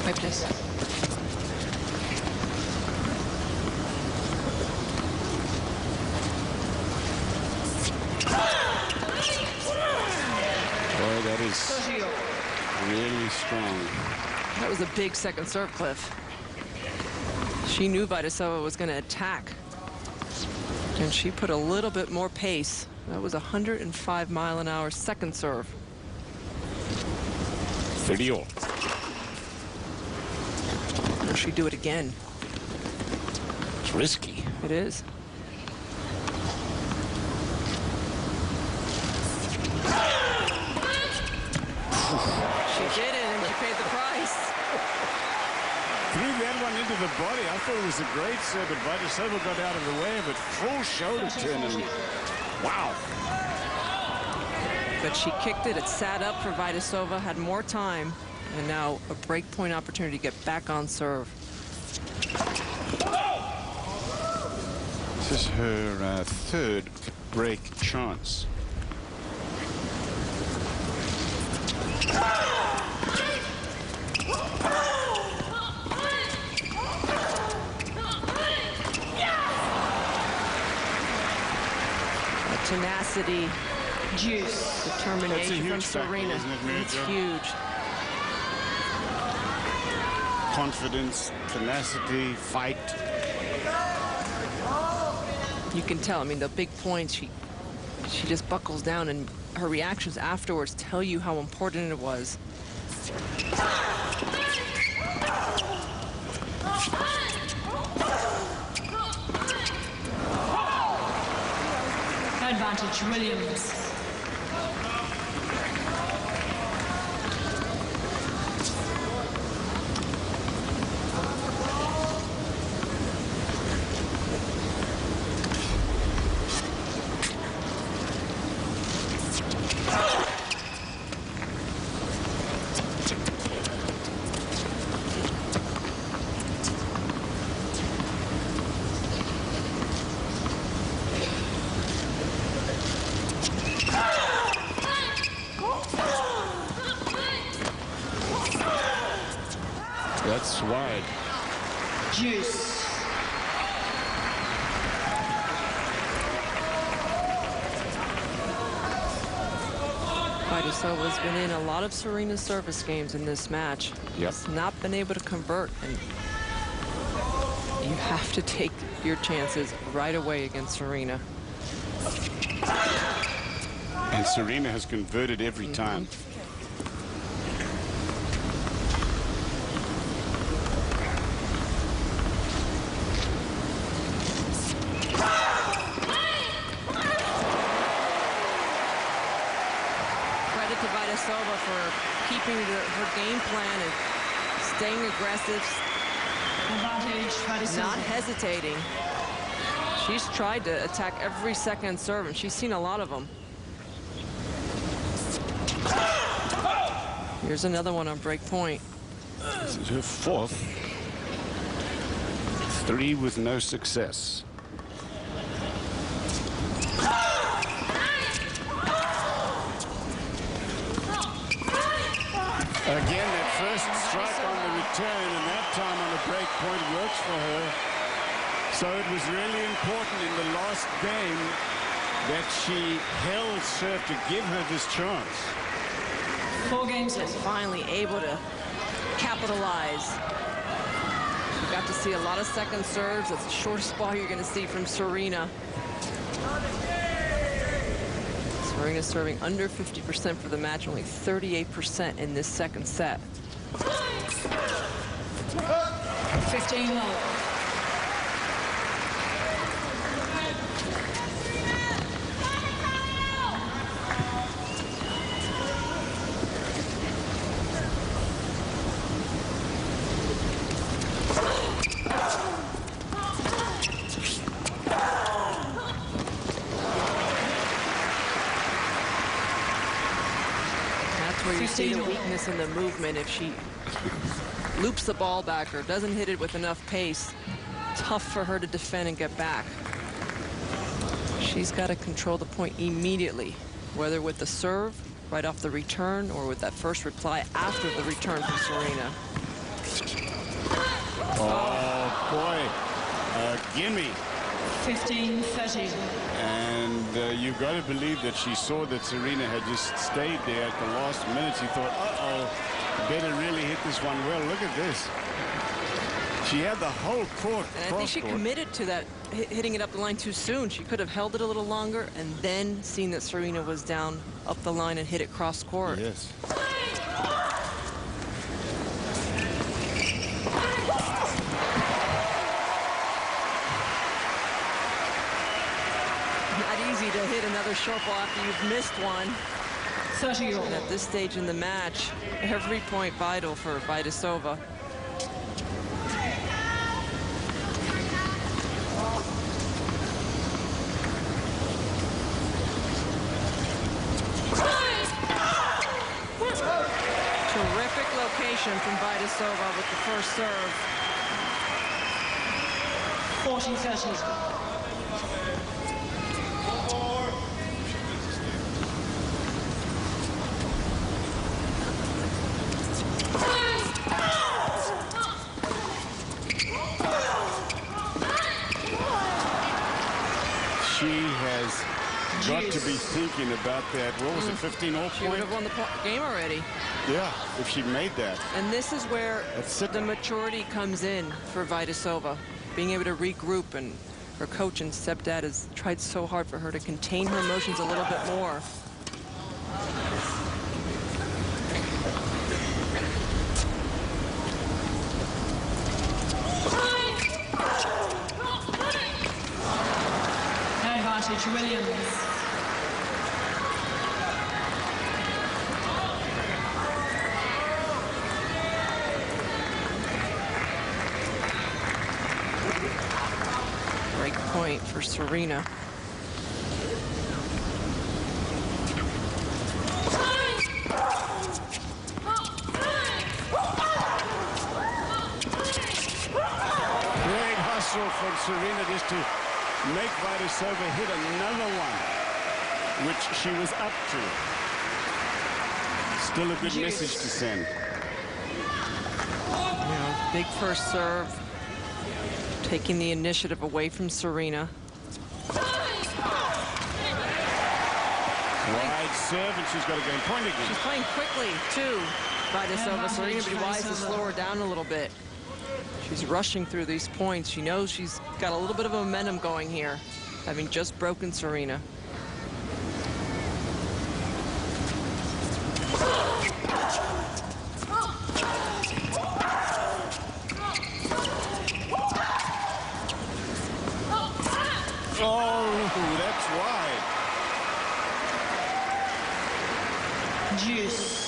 Wait, please. Boy, that is really strong. That was a big second serve, Cliff. She knew Vaidisova was going to attack, and she put a little bit more pace. That was 105-mile-an-hour second serve. 30-all. Will she do it again? It's risky. It is. She did it, and she paid the price. Threw that one into the body. I thought it was a great serve, but Vaidisova got out of the way of it. Full shoulder turn. And wow. But she kicked it. It sat up for Vaidisova, had more time, and now a break point opportunity to get back on serve. This is her third break chance. Tenacity, Juice, determination from Serena. It's huge. Confidence, tenacity, fight. You can tell. I mean, the big points, she just buckles down, and her reactions afterwards tell you how important it was. advantage, Williams. That's wide. Juice. Vaidisova's been in a lot of Serena service games in this match. Yep. Has not been able to convert, and you have to take your chances right away against Serena. And Serena has converted every time. Credit to Vaidisova for keeping her game plan and staying aggressive, Advantage, Vaidisova. not hesitating. She's tried to attack every second serve, and she's seen a lot of them. Here's another one on break point. This is her fourth. 3 with no success. Again, that first strike on the return, and that time on the break point works for her. So it was really important in the last game that she held serve to give her this chance. 4 games Just left. finally able to capitalize. You got to see a lot of second serves. That's the shortest ball you're going to see from Serena. Serena serving under 50% for the match, only 38% in this second set. 15 love. Where you see the weakness in the movement. If she loops the ball back or doesn't hit it with enough pace, tough for her to defend and get back. She's got to control the point immediately, whether with the serve right off the return or with that first reply after the return from Serena. Oh, boy. Gimme. 15-30. And you've got to believe that she saw that Serena had just stayed there at the last minute. She thought, uh-oh, better really hit this one well. Look at this. She had the whole court. And I think she committed to that, hitting it up the line too soon. She could have held it a little longer and then seen that Serena was down up the line and hit it cross court. Yes. Not easy to hit another short ball after you've missed one. 30 all. And at this stage in the match, every point vital for Vaidisova. Terrific location from Vaidisova with the first serve. 40-30. She has got to be thinking about that. What was it, 15 all She would point? have won the game already. Yeah, if she made that. And this is where That's it. the maturity comes in for Vaidisova, being able to regroup, and her coach and stepdad has tried so hard for her to contain her emotions a little bit more. Advantage Williams. Break point for Serena. Great hustle from Serena just to make Vaidisova hit another one, which she was up to. Still a good message to send. You know, big first serve, taking the initiative away from Serena. Wide serve, and she's got to go in point again. She's playing quickly, too, Vaidisova. Serena would be wise to slow her down a little bit. She's rushing through these points. She knows she's got a little bit of momentum going here, having just broken Serena. Oh, that's wide. Juice.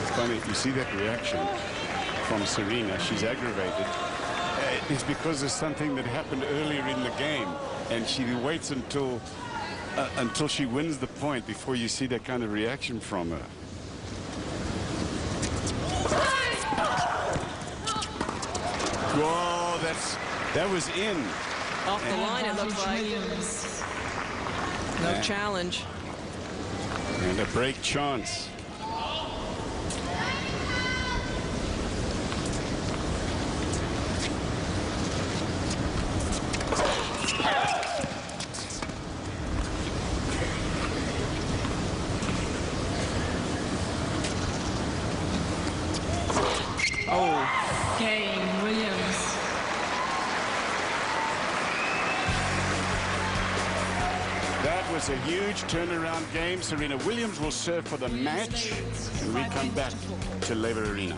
It's funny, you see that reaction from Serena. She's aggravated. It's because there's something that happened earlier in the game, and she waits until she wins the point before you see that kind of reaction from her. Whoa, that was in. Off the line, it looks like. Williams. No challenge. And a break chance. Oh, Game Williams. That was a huge turnaround game. Serena Williams will serve for the match, and we come back to Lever Arena.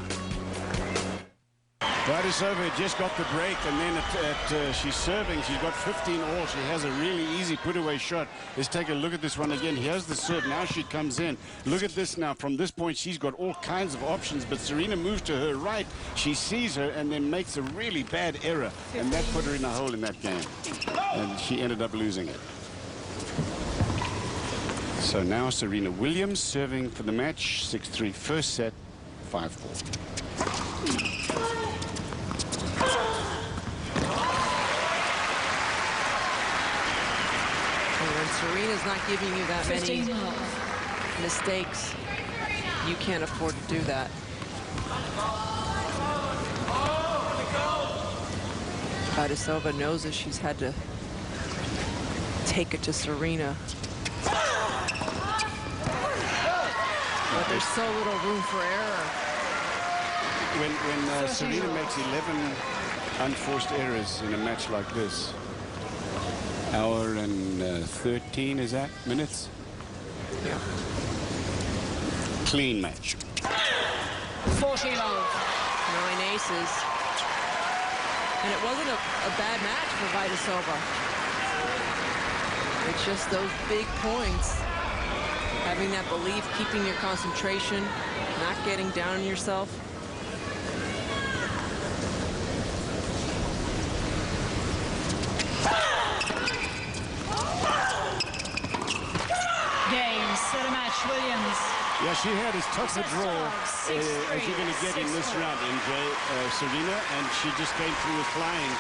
Vaidisova just got the break, and then she's serving. She's got 15 all. She has a really easy put-away shot. Let's take a look at this one again. Here's the serve. Now she comes in. Look at this now. From this point, she's got all kinds of options, but Serena moves to her right. She sees her and then makes a really bad error, and that put her in a hole in that game, and she ended up losing it. So now Serena Williams serving for the match. 6-3 first set, 5-4. when Serena's not giving you that many 15 mistakes, you can't afford to do that. Vaidisova knows that she's had to take it to Serena. But there's so little room for error. When Serena makes 11 unforced errors in a match like this, hour and 13, is that, minutes? Yeah. Clean match. 40 love. 9 aces. And it wasn't a bad match for Vaidisova. It's just those big points. Having that belief, keeping your concentration, not getting down on yourself. Game, set a match, Williams. Yeah, she had as tough a draw as you're going to get in this round, MJ, Serena, and she just came through with flying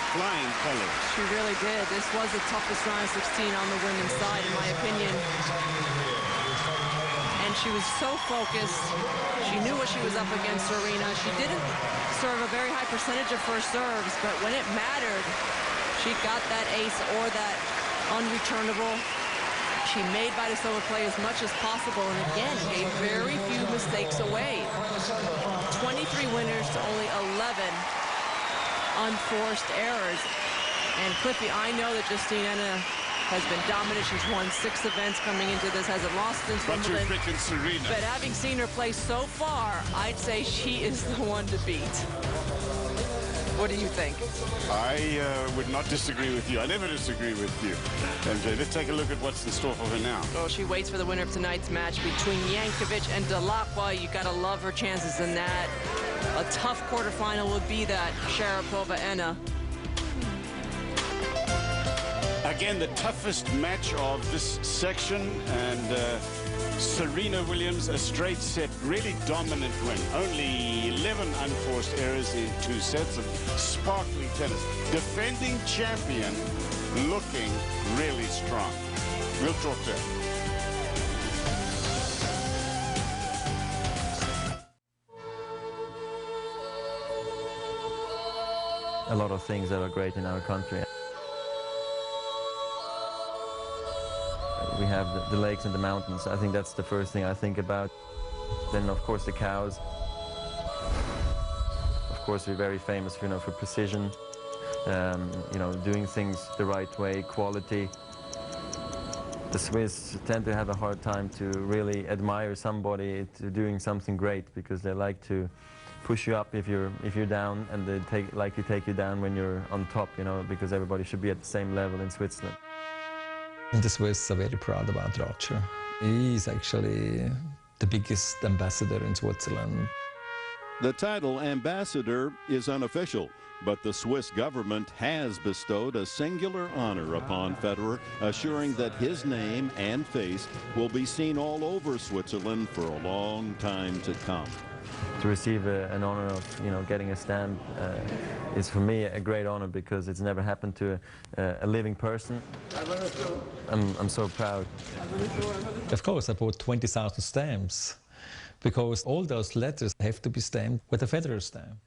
colors. She really did. This was the toughest round of 16 on the women's side, in my opinion. And she was so focused. She knew what she was up against, Serena. She didn't serve a very high percentage of first serves, but when it mattered, she got that ace or that unreturnable. She made Vaidisova play as much as possible, and again, gave very few mistakes away. 23 winners to only 11 unforced errors. And Cliffy, I know that Justine Henin has been dominant. She's won 6 events coming into this, hasn't lost since But you're Wimbledon. freaking Serena. But having seen her play so far, I'd say she is the one to beat. What do you think? I would not disagree with you. I never disagree with you, MJ. Let's take a look at what's in store for her now. Well, she waits for the winner of tonight's match between Jankovic and Delacqua. You got to love her chances in that. A tough quarterfinal would be that Sharapova-Henin. Again, the toughest match of this section, and Serena Williams, a straight set, really dominant win. Only 11 unforced errors in 2 sets of sparkly tennis. Defending champion, looking really strong. We'll talk to her. A lot of things that are great in our country. We have the lakes and the mountains. I think that's the first thing I think about. Then, of course, the cows. Of course, we're very famous, for precision, doing things the right way, quality. The Swiss tend to have a hard time to really admire somebody doing something great, because they like to push you up if you're down, and they like to take you down when you're on top, because everybody should be at the same level in Switzerland. The Swiss are very proud about Roger. He is actually the biggest ambassador in Switzerland. The title ambassador is unofficial, but the Swiss government has bestowed a singular honor upon Federer, assuring that his name and face will be seen all over Switzerland for a long time to come. To receive an honor of getting a stamp is for me a great honor, because it's never happened to a living person. I'm so proud. Of course, I bought 20,000 stamps, because all those letters have to be stamped with a Federer stamp.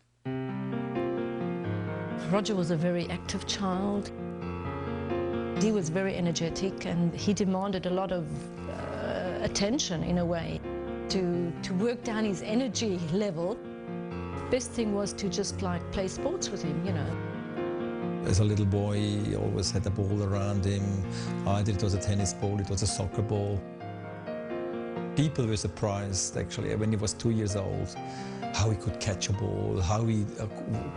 Roger was a very active child. He was very energetic, and he demanded a lot of attention in a way. To work down his energy level, best thing was to just play sports with him, As a little boy, he always had a ball around him. Either it was a tennis ball, it was a soccer ball. People were surprised, actually, when he was 2 years old, how he could catch a ball, how he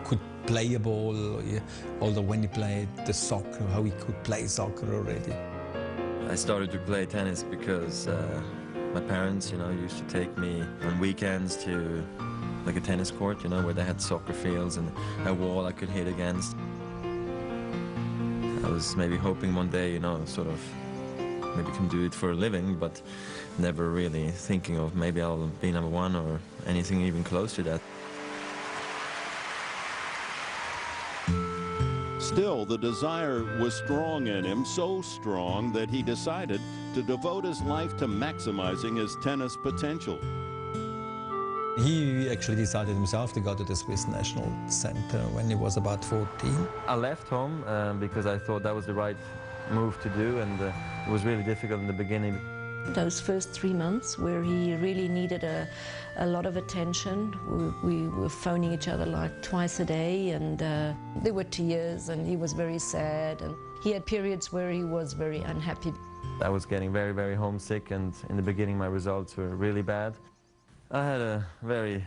could play a ball, although when he played the soccer, how he could play soccer already. I started to play tennis because my parents, used to take me on weekends to a tennis court, where they had soccer fields and a wall I could hit against. I was maybe hoping one day, sort of maybe can do it for a living, but never really thinking of maybe I'll be #1 or anything even close to that. Still, the desire was strong in him, so strong that he decided to devote his life to maximizing his tennis potential. He actually decided himself to go to the Swiss National Center when he was about 14. I left home because I thought that was the right move to do, and it was really difficult in the beginning. Those first 3 months where he really needed a lot of attention. We were phoning each other like twice a day, and there were tears, and he was very sad, and he had periods where he was very unhappy. I was getting very, very homesick, and in the beginning my results were really bad. I had a very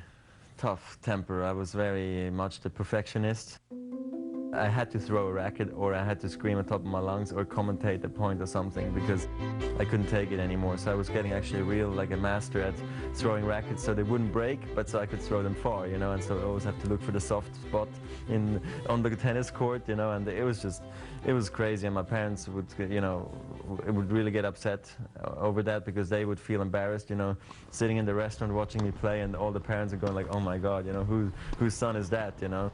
tough temper. I was very much the perfectionist. I had to throw a racket, or I had to scream at the top of my lungs, or commentate a point or something, because I couldn't take it anymore. So I was getting actually like a master at throwing rackets so they wouldn't break, but so I could throw them far, you know, and so I always have to look for the soft spot on the tennis court, you know, and it was crazy, and my parents would, you know, would really get upset over that, because they would feel embarrassed, you know, sitting in the restaurant watching me play, and all the parents are going like, oh my God, you know, whose son is that, you know?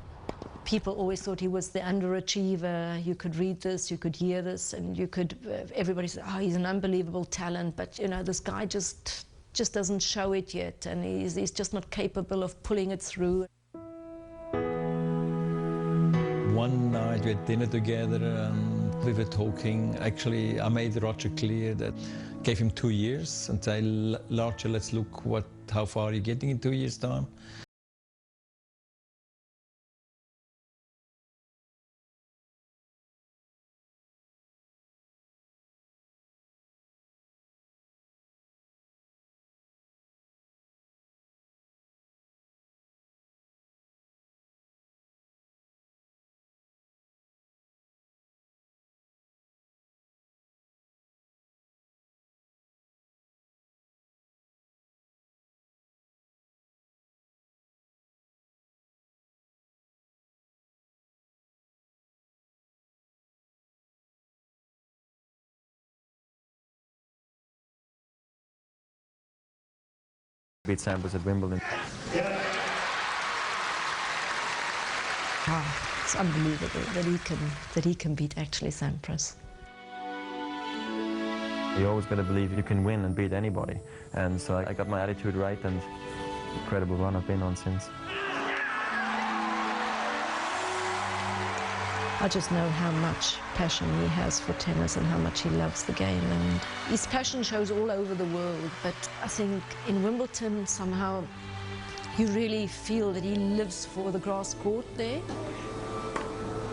People always thought he was the underachiever. You could read this, you could hear this, and you could, everybody said, oh, he's an unbelievable talent, but you know, this guy just doesn't show it yet, and he's just not capable of pulling it through. One night we had dinner together and we were talking. Actually, I made Roger clear that I gave him 2 years and said, Roger, let's look how far you're getting in 2 years' time. Beat Sampras at Wimbledon. Oh, it's unbelievable that he can beat actually Sampras. You always got to believe you can win and beat anybody, and so I got my attitude right, and incredible run I've been on since. I just know how much passion he has for tennis and how much he loves the game, and his passion shows all over the world, but I think in Wimbledon somehow you really feel that he lives for the grass court there.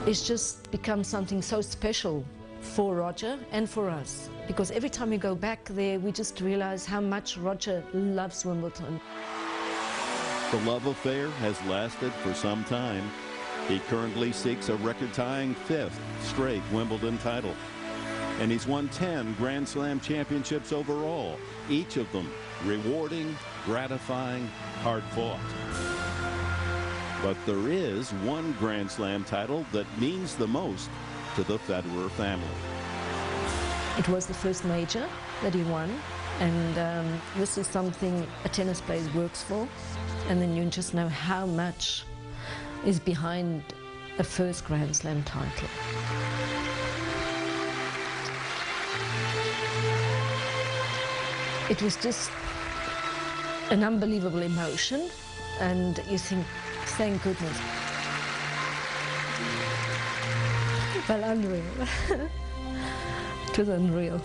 It's just become something so special for Roger and for us, because every time we go back there we just realize how much Roger loves Wimbledon. The love affair has lasted for some time. He currently seeks a record-tying 5th straight Wimbledon title. And he's won 10 Grand Slam championships overall, each of them rewarding, gratifying, hard-fought. But there is one Grand Slam title that means the most to the Federer family. It was the first major that he won, and this is something a tennis player works for, and then you just know how much is behind a first Grand Slam title. It was just an unbelievable emotion, and you think, thank goodness. Well, unreal. It was unreal.